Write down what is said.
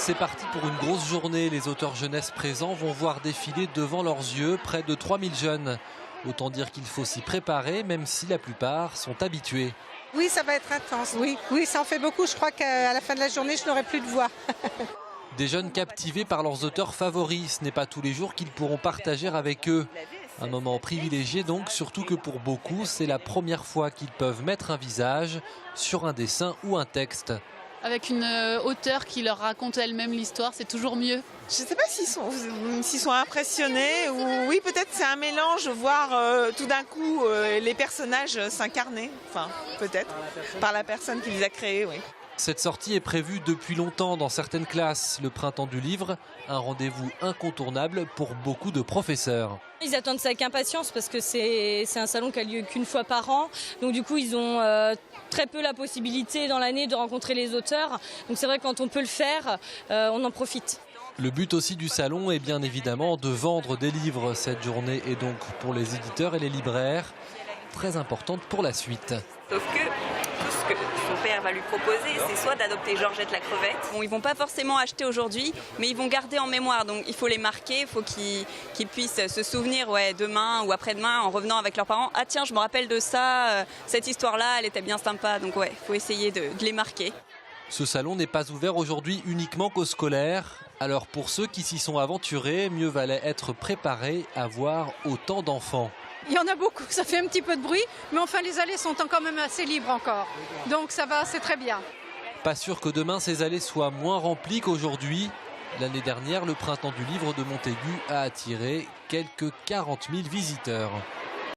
C'est parti pour une grosse journée. Les auteurs jeunesse présents vont voir défiler devant leurs yeux près de 3000 jeunes. Autant dire qu'il faut s'y préparer, même si la plupart sont habitués. Oui, ça va être intense. Oui, ça en fait beaucoup. Je crois qu'à la fin de la journée, je n'aurai plus de voix. Des jeunes captivés par leurs auteurs favoris. Ce n'est pas tous les jours qu'ils pourront partager avec eux. Un moment privilégié donc, surtout que pour beaucoup, c'est la première fois qu'ils peuvent mettre un visage sur un dessin ou un texte. Avec une auteure qui leur raconte elle-même l'histoire, c'est toujours mieux. Je ne sais pas s'ils sont impressionnés ou oui, peut-être c'est un mélange, voir tout d'un coup les personnages s'incarner, enfin peut-être, par la personne qui les a créés, oui. Cette sortie est prévue depuis longtemps dans certaines classes. Le printemps du livre, un rendez-vous incontournable pour beaucoup de professeurs. Ils attendent ça avec impatience parce que c'est un salon qui a lieu qu'une fois par an. Donc du coup, ils ont très peu la possibilité dans l'année de rencontrer les auteurs. Donc c'est vrai que quand on peut le faire, on en profite. Le but aussi du salon est bien évidemment de vendre des livres. Cette journée est donc pour les éditeurs et les libraires très importante pour la suite. Sauf que tout ce que son père va lui proposer, c'est soit d'adopter Georgette la crevette. Bon, ils vont pas forcément acheter aujourd'hui, mais ils vont garder en mémoire. Donc il faut les marquer, il faut qu'ils puissent se souvenir demain ou après-demain en revenant avec leurs parents. Ah tiens, je me rappelle de ça, cette histoire-là, elle était bien sympa. Donc il faut essayer de les marquer. Ce salon n'est pas ouvert aujourd'hui uniquement qu'aux scolaires. Alors pour ceux qui s'y sont aventurés, mieux valait être préparés à voir autant d'enfants. Il y en a beaucoup, ça fait un petit peu de bruit, mais enfin les allées sont quand même assez libres encore. Donc ça va, c'est très bien. Pas sûr que demain ces allées soient moins remplies qu'aujourd'hui. L'année dernière, le printemps du livre de Montaigu a attiré quelques 40 000 visiteurs.